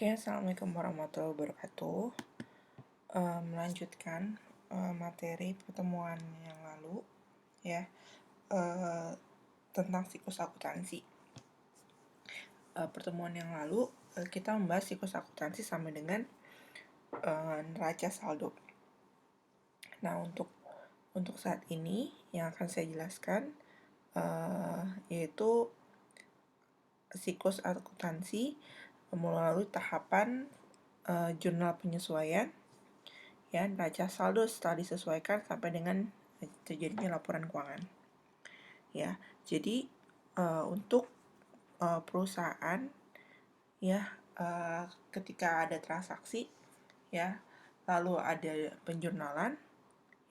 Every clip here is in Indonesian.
Oke, Assalamualaikum warahmatullahi wabarakatuh. Melanjutkan materi pertemuan yang lalu, ya, tentang siklus akuntansi. Pertemuan yang lalu kita membahas siklus akuntansi sama dengan neraca saldo. Nah, untuk saat ini yang akan saya jelaskan yaitu siklus akuntansi melalui tahapan jurnal penyesuaian, ya, neraca saldo setelah disesuaikan sampai dengan terjadinya laporan keuangan. Ya, jadi untuk perusahaan, ya, ketika ada transaksi, ya, lalu ada penjurnalan,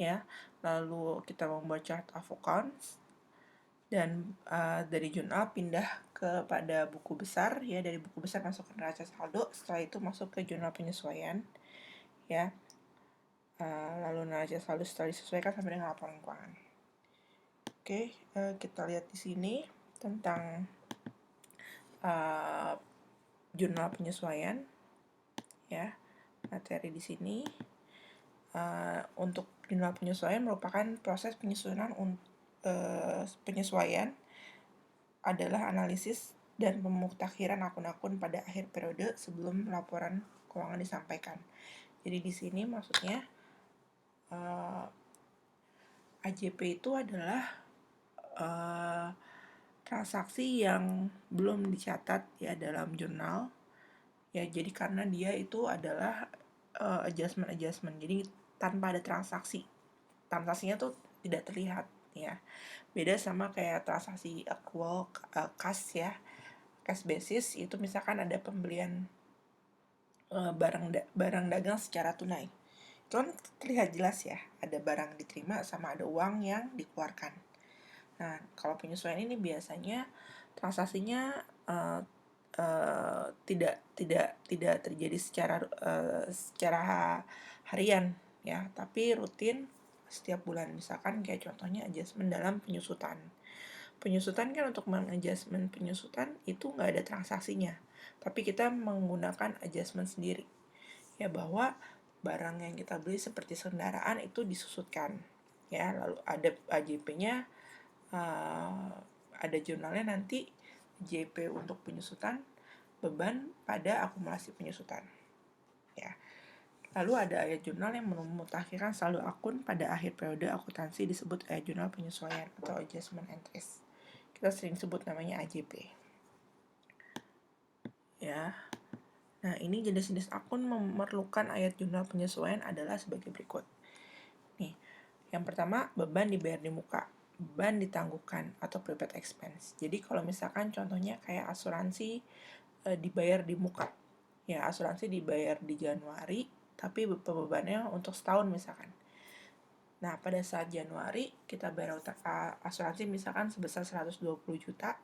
ya, lalu kita membuat chart of accounts, dan dari jurnal pindah kepada buku besar, ya, dari buku besar masuk ke neraca saldo, setelah itu masuk ke jurnal penyesuaian, ya, lalu neraca saldo setelah disesuaikan sampai dengan laporan keuangan. Oke, kita lihat di sini tentang jurnal penyesuaian, ya, materi di sini. Untuk jurnal penyesuaian merupakan proses penyesuaian adalah analisis dan pemutakhiran akun-akun pada akhir periode sebelum laporan keuangan disampaikan. Jadi di sini maksudnya AJP itu adalah transaksi yang belum dicatat, ya, dalam jurnal, ya, jadi karena dia itu adalah adjustment, jadi tanpa ada transaksinya tuh tidak terlihat, ya, beda sama kayak transaksi accrual cash, ya, cash basis itu misalkan ada pembelian barang dagang secara tunai, itu kan terlihat jelas, ya, ada barang diterima sama ada uang yang dikeluarkan. Nah, kalau penyesuaian ini biasanya transaksinya tidak terjadi secara harian, ya, tapi rutin setiap bulan. Misalkan kayak contohnya adjustment dalam penyusutan. Penyusutan kan untuk mengadjustment penyusutan itu nggak ada transaksinya, tapi kita menggunakan adjustment sendiri, ya, bahwa barang yang kita beli seperti kendaraan itu disusutkan, ya, lalu ada AJP-nya, ada jurnalnya nanti JP untuk penyusutan, beban pada akumulasi penyusutan, ya. Lalu ada ayat jurnal yang memutakhirkan saldo akun pada akhir periode akuntansi disebut ayat jurnal penyesuaian atau adjustment entries. Kita sering sebut namanya AJP. Ya. Nah, ini jenis-jenis akun memerlukan ayat jurnal penyesuaian adalah sebagai berikut. Nih, yang pertama, beban dibayar di muka, beban ditangguhkan atau prepaid expense. Jadi kalau misalkan contohnya kayak asuransi dibayar di muka, ya, asuransi dibayar di Januari tapi bebannya untuk setahun misalkan. Nah, pada saat Januari kita bayar asuransi misalkan sebesar 120 juta,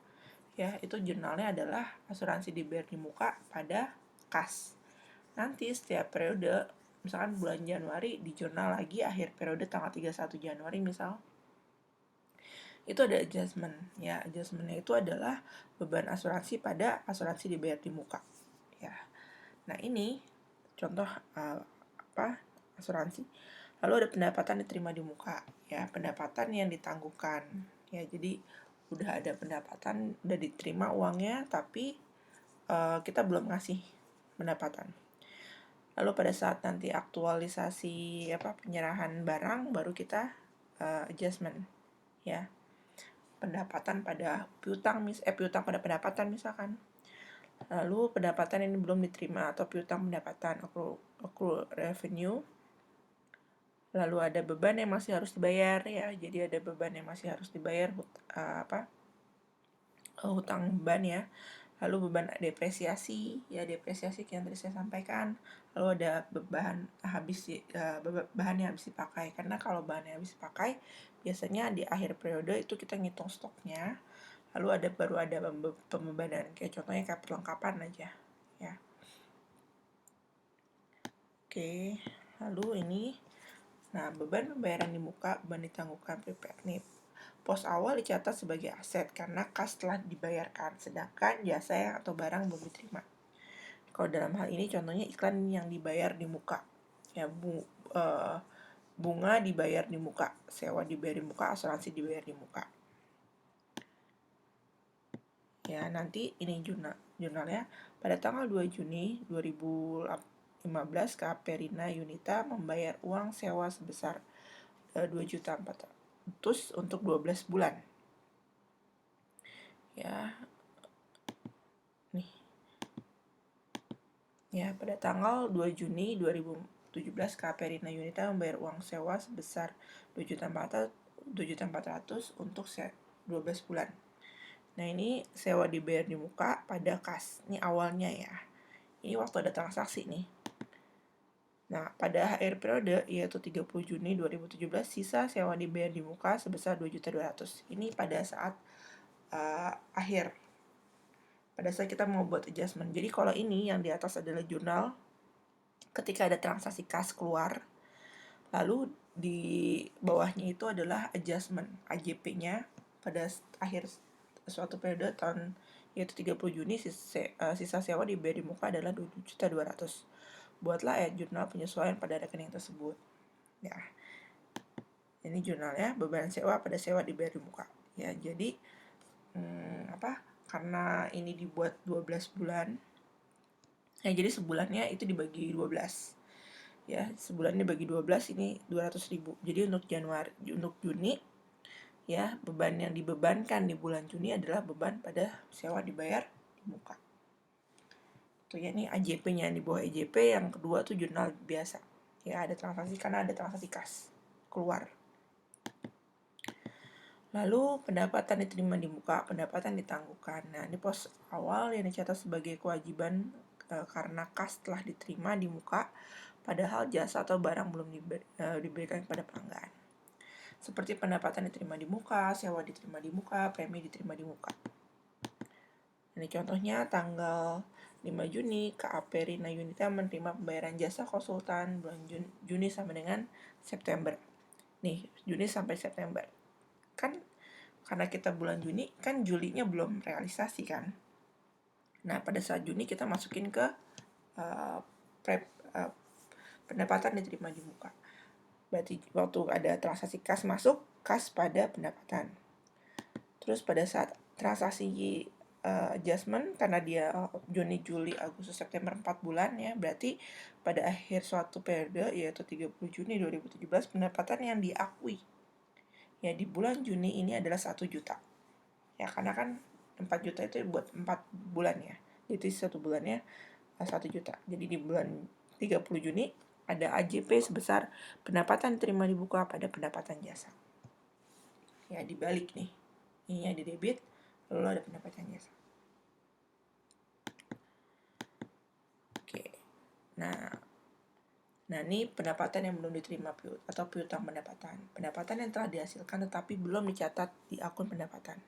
ya, itu jurnalnya adalah asuransi dibayar di muka pada kas. Nanti setiap periode, misalkan bulan Januari di jurnal lagi akhir periode tanggal 31 Januari misal, itu ada adjustment, ya, adjustmentnya itu adalah beban asuransi pada asuransi dibayar di muka, ya. Nah, ini contoh asuransi. Lalu ada pendapatan diterima di muka, ya, pendapatan yang ditangguhkan, ya, jadi udah ada pendapatan, udah diterima uangnya tapi kita belum ngasih pendapatan. Lalu pada saat nanti aktualisasi penyerahan barang baru kita adjustment, ya, pendapatan pada piutang pada pendapatan misalkan. Lalu pendapatan ini belum diterima atau piutang pendapatan accrual revenue. Lalu ada beban yang masih harus dibayar, ya, jadi ada beban yang masih harus dibayar, hutang beban, ya. Lalu beban depresiasi, ya, depresiasi yang tadi saya sampaikan. Lalu ada bahan yang habis dipakai, karena kalau bahan yang habis dipakai biasanya di akhir periode itu kita ngitung stoknya. Lalu baru ada pembebanan, kayak contohnya kayak perlengkapan aja, ya. Oke, lalu ini, nah, beban pembayaran di muka, beban ditangguhkan prepaid nih. Pos awal dicatat sebagai aset karena kas telah dibayarkan, sedangkan jasa atau barang belum diterima. Kalau dalam hal ini contohnya iklan yang dibayar di muka. Ya, bunga dibayar di muka, sewa dibayar di muka, asuransi dibayar di muka. Ya, nanti ini jurnalnya pada tanggal 2 Juni 2015 KP Rina Yunita membayar uang sewa sebesar 2.400.000 untuk 12 bulan. Ya. Nih. Ya, pada tanggal 2 Juni 2017 KP Rina Yunita membayar uang sewa sebesar 2.400.000 untuk 12 bulan. Nah, ini sewa dibayar di muka pada kas. Ini awalnya ya. Ini waktu ada transaksi nih. Nah, pada akhir periode yaitu 30 Juni 2017 sisa sewa dibayar di muka sebesar 2.200.000. Ini pada saat akhir. Pada saat kita mau buat adjustment. Jadi kalau ini yang di atas adalah jurnal ketika ada transaksi kas keluar. Lalu di bawahnya itu adalah adjustment AJP-nya pada akhir suatu periode tahun yaitu 30 Juni sisa sewa dibayar di muka adalah 2.200.000. Buatlah jurnal penyesuaian pada rekening tersebut. Ya. Ini jurnalnya beban sewa pada sewa dibayar di muka. Ya, jadi karena ini dibuat 12 bulan. Ya, jadi sebulannya itu dibagi 12. Ya, sebulannya dibagi 12 ini 200.000. Jadi untuk Juni ya, beban yang dibebankan di bulan Juni adalah beban pada sewa dibayar di muka. Itu ya, ini AJP-nya di bawah AJP, yang kedua tuh jurnal biasa. Ya, ada transaksi karena ada transaksi kas keluar. Lalu pendapatan diterima di muka, pendapatan ditangguhkan. Nah, ini pos awal yang dicatat sebagai kewajiban karena kas telah diterima di muka, padahal jasa atau barang belum diberikan kepada pelanggan. Seperti pendapatan diterima di muka, sewa diterima di muka, premi diterima di muka. Ini contohnya tanggal 5 Juni, KAP Rina Yunita menerima pembayaran jasa konsultan bulan Juni sampai dengan September. Nih, Juni sampai September. Kan karena kita bulan Juni, kan Julinya belum realisasi kan. Nah, pada saat Juni kita masukin ke pendapatan diterima di muka. Berarti waktu ada transaksi kas masuk, kas pada pendapatan. Terus pada saat transaksi adjustment, karena dia Juni, Juli, Agustus, September 4 bulan ya, berarti pada akhir suatu periode yaitu 30 Juni 2017 pendapatan yang diakui ya di bulan Juni ini adalah 1 juta. Ya, karena kan 4 juta itu buat 4 bulan ya. Jadi 1 bulannya 1 juta. Jadi di bulan 30 Juni ada AJP sebesar pendapatan diterima di buka pada pendapatan jasa. Ya, dibalik nih. Ini di debit, lalu ada pendapatan jasa. Oke. Nah, ini pendapatan yang belum diterima atau piutang pendapatan. Pendapatan yang telah dihasilkan tetapi belum dicatat di akun pendapatan.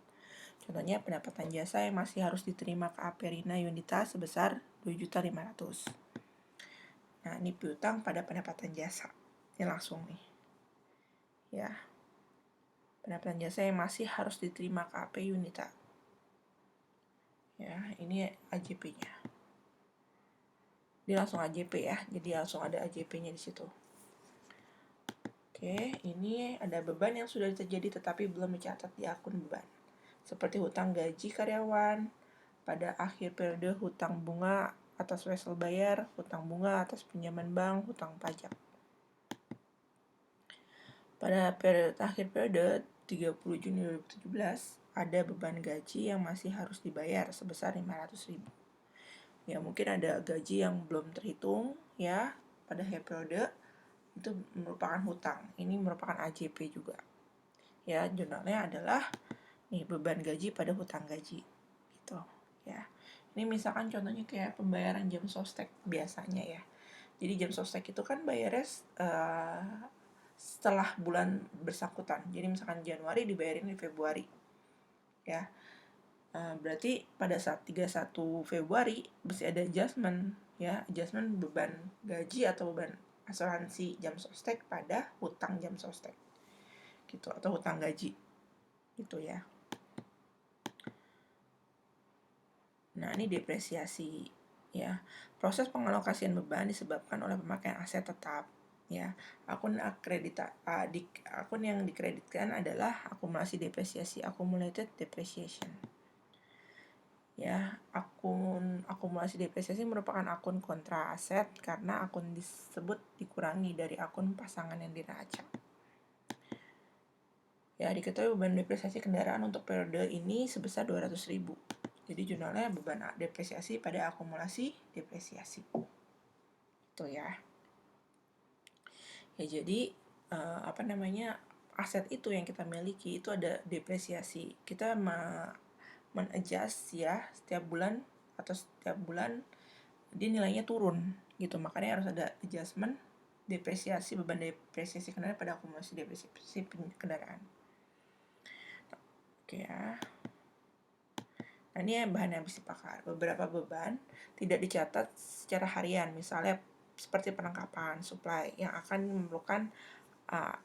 Contohnya pendapatan jasa yang masih harus diterima ke KAP Rina Yunita sebesar 2.500.000. Nah, ini piutang pada pendapatan jasa. Ini langsung nih. Ya. Pendapatan jasa yang masih harus diterima ke KAP Yunita. Ya, ini AJP-nya. Ini langsung AJP ya. Jadi langsung ada AJP-nya di situ. Oke, ini ada beban yang sudah terjadi tetapi belum dicatat di akun beban. Seperti hutang gaji karyawan, pada akhir periode hutang bunga atas wesel bayar, hutang bunga atas pinjaman bank, hutang pajak. Pada akhir periode 30 Juni 2017 ada beban gaji yang masih harus dibayar sebesar 500.000. Ya, mungkin ada gaji yang belum terhitung ya pada akhir periode, itu merupakan hutang. Ini merupakan AJP juga. Ya, jurnalnya adalah nih beban gaji pada hutang gaji. Gitu ya. Ini misalkan contohnya kayak pembayaran jam sostek biasanya ya. Jadi jam sostek itu kan bayarnya setelah bulan bersangkutan. Jadi misalkan Januari dibayarin di Februari. Ya. Berarti pada saat 31 Februari mesti ada adjustment ya, adjustment beban gaji atau beban asuransi jam sostek pada hutang jam sostek. Gitu, atau hutang gaji. Gitu ya. Nah, ini depresiasi Ya, proses pengalokasian beban disebabkan oleh pemakaian aset tetap. Ya, akun yang dikreditkan adalah akumulasi depresiasi, accumulated depreciation. Ya, akun akumulasi depresiasi merupakan akun kontra aset karena akun disebut dikurangi dari akun pasangan yang diraca. Ya, diketahui beban depresiasi kendaraan untuk periode ini sebesar 200.000. Jadi jurnalnya beban depresiasi pada akumulasi depresiasi. Itu ya. Ya, jadi aset itu yang kita miliki itu ada depresiasi. Kita men-adjust ya setiap bulan dia nilainya turun gitu. Makanya harus ada adjustment depresiasi, beban depresiasi kendaraan pada akumulasi depresiasi kendaraan. Oke ya. Nah, ini yang bahan yang habis dibakar. Beberapa beban tidak dicatat secara harian, misalnya seperti penangkapan, supply, yang akan memerlukan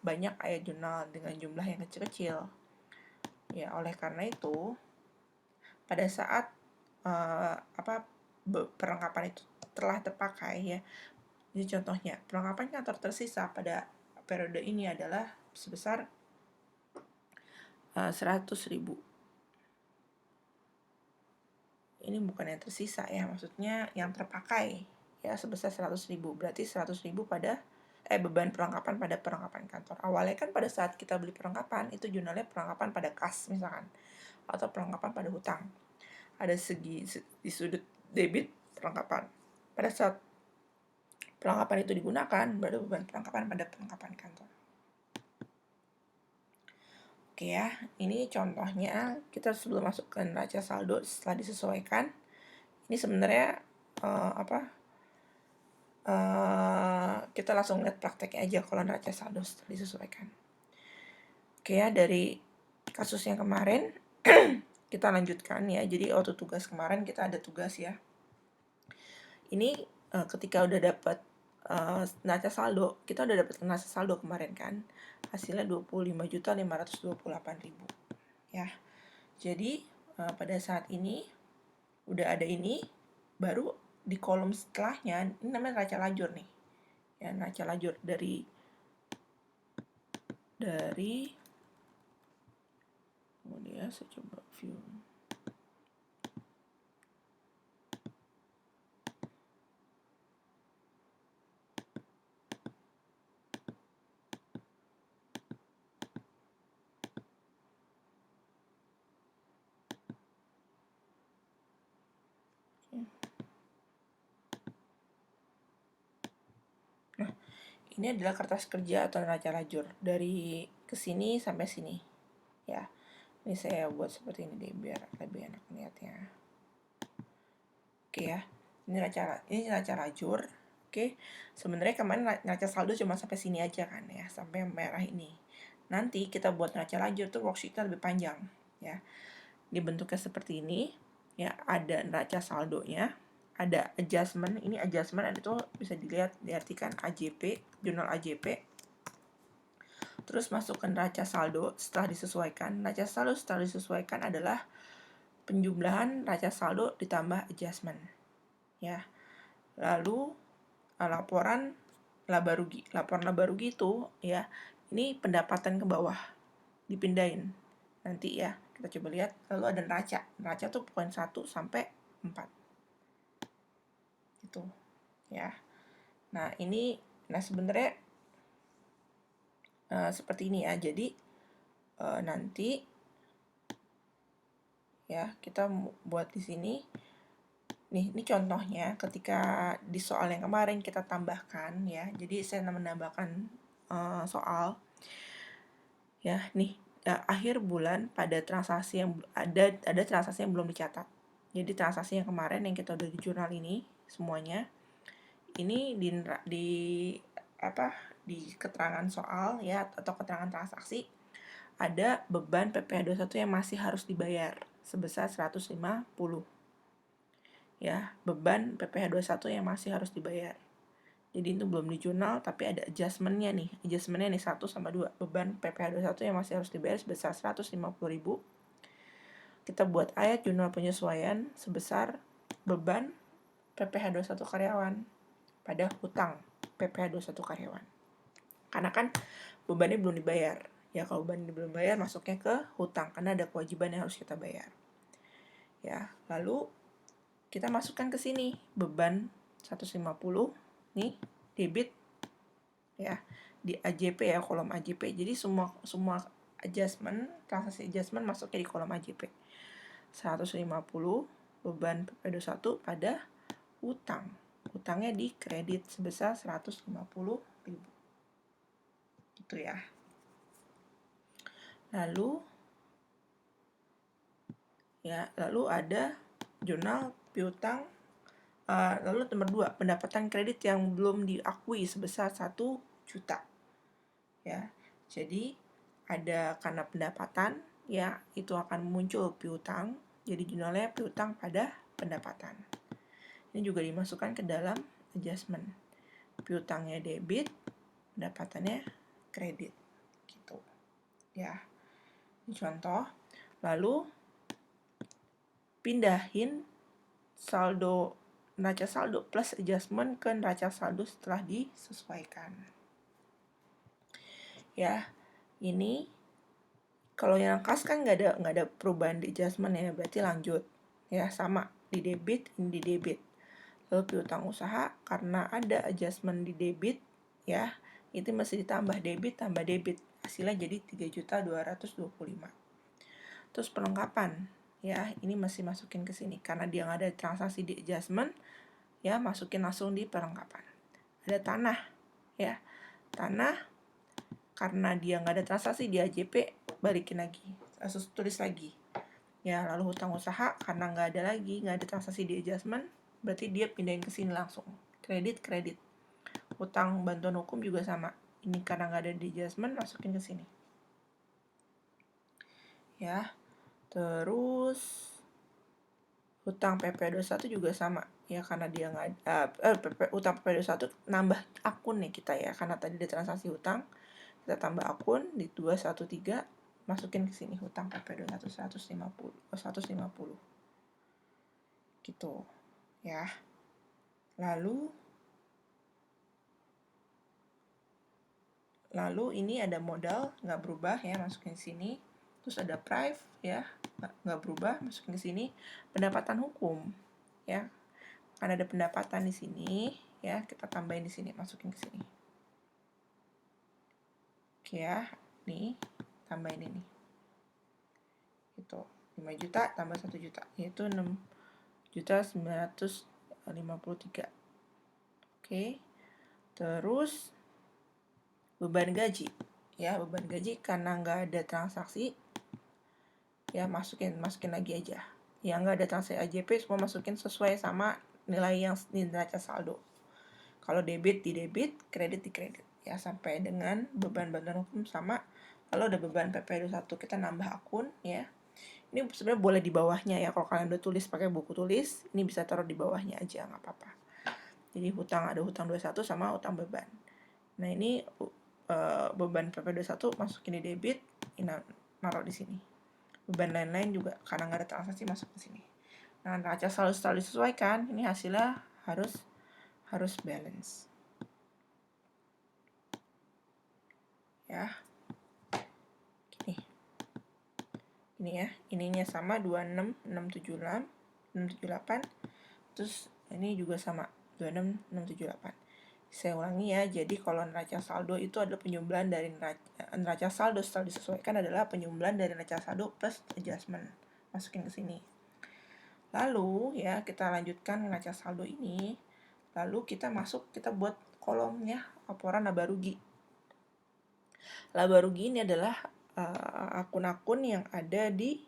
banyak ayat jurnal dengan jumlah yang kecil-kecil. Ya, oleh karena itu, pada saat perlengkapan itu telah terpakai ya. Jadi contohnya, perlengkapan kantor tersisa pada periode ini adalah sebesar 100.000. Ini bukan yang tersisa ya, maksudnya yang terpakai ya sebesar 100.000. Berarti 100.000 pada beban perlengkapan pada perlengkapan kantor. Awalnya kan pada saat kita beli perlengkapan itu jurnalnya perlengkapan pada kas misalkan, atau perlengkapan pada hutang. Ada segi di sudut debit perlengkapan. Pada saat perlengkapan itu digunakan, baru beban perlengkapan pada perlengkapan kantor. Oke ya, ini contohnya kita sebelum masuk ke neraca saldo setelah disesuaikan. Ini sebenarnya kita langsung lihat prakteknya aja kalau neraca saldo setelah disesuaikan. Oke ya, dari kasus yang kemarin kita lanjutkan ya. Jadi waktu tugas kemarin kita ada tugas ya. Ini ketika udah dapat neraca saldo, kita udah dapat neraca saldo kemarin kan. Hasilnya 25.528.000 ya. Jadi pada saat ini udah ada ini, baru di kolom setelahnya ini namanya neraca lajur nih. Ya, neraca lajur dari kemudian saya coba view. Nah, ini adalah kertas kerja atau neraca lajur dari kesini sampai sini ya. Ini saya buat seperti ini deh biar lebih enak lihatnya. Oke ya, ini neraca lajur. Oke, sebenarnya kemarin neraca saldo cuma sampai sini aja kan ya, sampai merah ini. Nanti kita buat neraca lajur tuh worksheetnya lebih panjang ya. Dibentuknya seperti ini ya, ada neraca saldonya, ada adjustment. Ini adjustment itu bisa dilihat diartikan AJP, jurnal AJP. Terus masuk ke neraca saldo setelah disesuaikan. Neraca saldo setelah disesuaikan adalah penjumlahan neraca saldo ditambah adjustment ya. Lalu laporan laba rugi. Laporan laba rugi itu ya, ini pendapatan ke bawah dipindahin nanti ya. Kita coba lihat. Lalu ada neraca. Neraca tuh poin 1 sampai 4. Itu ya. Nah, sebenarnya seperti ini ya. Jadi nanti ya kita buat di sini. Nih, ini contohnya ketika di soal yang kemarin kita tambahkan ya. Jadi saya menambahkan soal ya. Nih, akhir bulan pada transaksi yang ada transaksi yang belum dicatat. Jadi transaksi yang kemarin yang kita udah di jurnal ini semuanya ini di keterangan soal ya atau keterangan transaksi ada beban PPh 21 yang masih harus dibayar sebesar 150 ya, beban PPh 21 yang masih harus dibayar. Jadi itu belum di jurnal tapi ada adjustmentnya nih 1 sama 2, beban PPh 21 yang masih harus dibayar sebesar 150.000. Kita buat ayat jurnal penyesuaian sebesar beban PPh 21 karyawan pada hutang PPh 21 karyawan. Karena kan bebannya belum dibayar. Ya, kalau beban belum dibayar masuknya ke hutang karena ada kewajiban yang harus kita bayar. Ya, lalu kita masukkan ke sini beban 150 nih debit ya di AJP ya, kolom AJP. Jadi semua adjustment, transaksi adjustment masuknya di kolom AJP. 150 beban PP21 pada utang. Utangnya di kredit sebesar 150.000. Gitu ya. Lalu ada jurnal piutang. Lalu nomor 2, pendapatan kredit yang belum diakui sebesar 1 juta. Ya. Jadi ada karena pendapatan ya itu akan muncul piutang. Jadi jurnalnya piutang pada pendapatan. Ini juga dimasukkan ke dalam adjustment. Piutangnya debit, pendapatannya kredit. Gitu. Ya. Ini contoh. Lalu pindahin saldo neraca saldo plus adjustment ke neraca saldo setelah disesuaikan. Ya, ini kalau yang kas kan nggak ada perubahan di adjustment ya, berarti lanjut. Ya, sama di debit, ini di debit. Lalu piutang usaha karena ada adjustment di debit ya, itu masih ditambah debit tambah debit. Hasilnya jadi 3.225.000. Terus perlengkapan ya, ini masih masukin ke sini karena dia nggak ada transaksi di adjustment ya, masukin langsung di perlengkapan. Ada tanah ya, tanah karena dia nggak ada transaksi di AJP, balikin lagi, tulis lagi ya. Lalu hutang usaha karena nggak ada transaksi di adjustment, berarti dia pindahin ke sini langsung, kredit. Hutang bantuan hukum juga sama, ini karena nggak ada di adjustment, masukin ke sini ya. Terus hutang PP21 juga sama ya, karena dia nggak hutang PP21 nambah akun nih kita ya, karena tadi ada transaksi hutang, kita tambah akun di 213, masukin ke sini hutang PP21 150 gitu ya. Lalu ini ada modal nggak berubah ya, masukin sini. Terus ada prive ya, nggak berubah, masukin ke sini. Pendapatan hukum ya, kan ada pendapatan di sini ya, kita tambahin di sini, masukin ke sini. Oke ya, nih tambahin ini. Itu 5 juta tambah 1 juta, yaitu 6.953. Oke. Terus beban gaji ya, beban gaji karena nggak ada transaksi ya, masukin lagi aja. Yang nggak ada transaksi AJP semua masukin sesuai sama nilai yang neraca saldo. Kalau debit di debit, kredit di kredit ya, sampai dengan beban bantuan hukum sama. Lalu ada beban PP21, kita nambah akun ya. Ini sebenarnya boleh di bawahnya ya, kalau kalian udah tulis pakai buku tulis, ini bisa taruh di bawahnya aja, nggak apa-apa. Jadi ada hutang 21 sama hutang beban. Nah ini beban PP21 masukin di debit, ini naruh di sini. Beban lain-lain juga karena nggak ada transaksi masuk ke sini. Nah, neraca selalu disesuaikan, ini hasilnya harus balance. Ya. Ini ya, ininya sama 26.676, 678. Terus ini juga sama 26.678. Saya ulangi ya, jadi kalau neraca saldo itu adalah penyumbuhan dari neraca saldo setelah disesuaikan adalah penyumbuhan dari neraca saldo plus adjustment. Masukin ke sini. Lalu ya, kita lanjutkan neraca saldo ini. Lalu kita buat kolomnya laporan laba rugi. Laba rugi ini adalah akun-akun yang ada di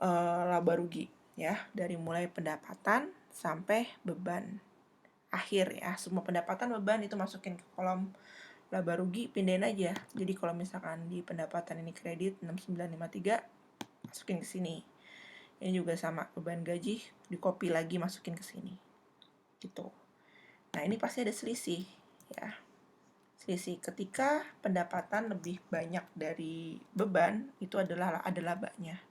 laba rugi ya, dari mulai pendapatan sampai beban akhir ya. Semua pendapatan beban itu masukin ke kolom laba rugi, pindahin aja. Jadi kalau misalkan di pendapatan ini kredit 6.953, masukin ke sini. Ini juga sama, beban gaji di copy lagi, masukin ke sini gitu. Nah ini pasti ada selisih ya, selisih ketika pendapatan lebih banyak dari beban, itu ada labanya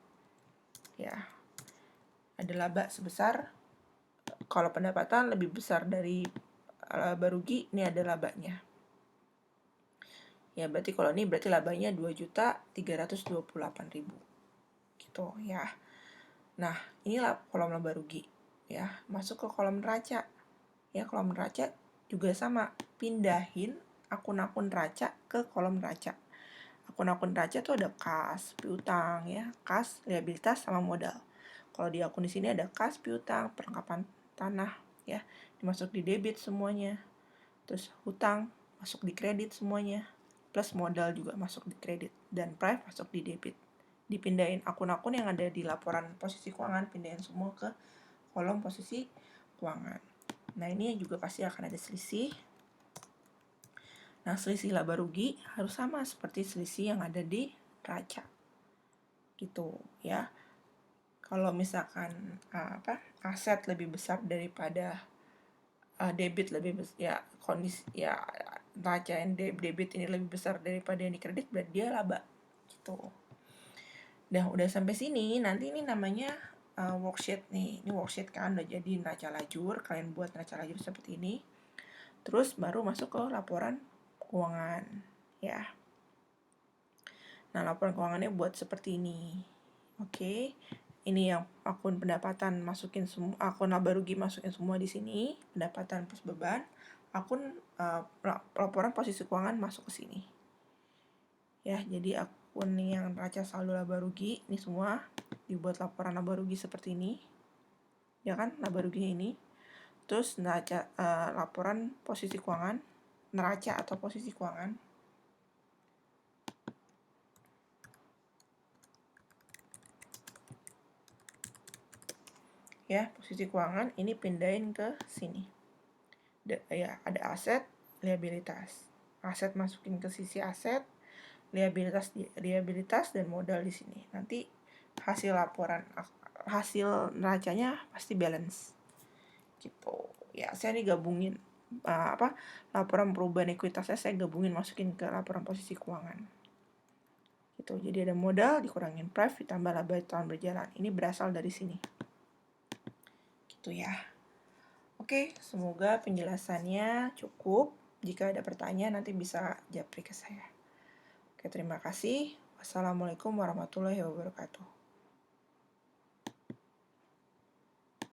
ya, ada laba sebesar kalau pendapatan lebih besar dari laba rugi, ini ada labanya. Ya, berarti kalau ini berarti labanya 2.328.000 gitu ya. Nah, inilah kolom laba rugi ya. Masuk ke kolom neraca. Ya, kolom neraca juga sama, pindahin akun-akun neraca ke kolom neraca. Akun-akun neraca tuh ada kas, piutang ya, kas, liabilitas sama modal. Kalau di akun di sini ada kas, piutang, perlengkapan tanah ya, dimasuk di debit semuanya. Terus hutang masuk di kredit semuanya. Plus modal juga masuk di kredit dan price masuk di debit. Dipindahin akun-akun yang ada di laporan posisi keuangan, pindahin semua ke kolom posisi keuangan. Nah, ini juga pasti akan ada selisih. Nah, selisih laba rugi harus sama seperti selisih yang ada di neraca. Gitu ya. Kalau misalkan aset lebih besar daripada debit lebih besar, ya kondisi ya neraca yang debit ini lebih besar daripada yang di kredit, berarti dia laba gitu. Nah, udah sampai sini, nanti ini namanya worksheet nih. Ini worksheet kan udah jadi neraca lajur, kalian buat neraca lajur seperti ini. Terus baru masuk ke laporan keuangan ya. Nah, laporan keuangannya buat seperti ini. Oke. Ini yang akun pendapatan masukin semua, akun laba rugi masukin semua di sini, pendapatan plus beban. Akun laporan posisi keuangan masuk ke sini. Ya, jadi akun yang neraca saldo laba rugi ini semua dibuat laporan laba rugi seperti ini. Ya kan, laba ruginya ini. Terus neraca laporan posisi keuangan, neraca atau posisi keuangan. Ya, posisi keuangan ini pindahin ke sini. Ya, ada aset, liabilitas. Aset masukin ke sisi aset, liabilitas dan modal di sini. Nanti hasil laporan, hasil neracanya pasti balance. Gitu. Ya, saya nih gabungin laporan perubahan ekuitasnya saya gabungin masukin ke laporan posisi keuangan. Gitu. Jadi ada modal dikurangin price ditambah laba tahun berjalan. Ini berasal dari sini. Gitu ya. Oke, semoga penjelasannya cukup. Jika ada pertanyaan nanti bisa japri ke saya. Oke, terima kasih. Wassalamualaikum warahmatullahi wabarakatuh.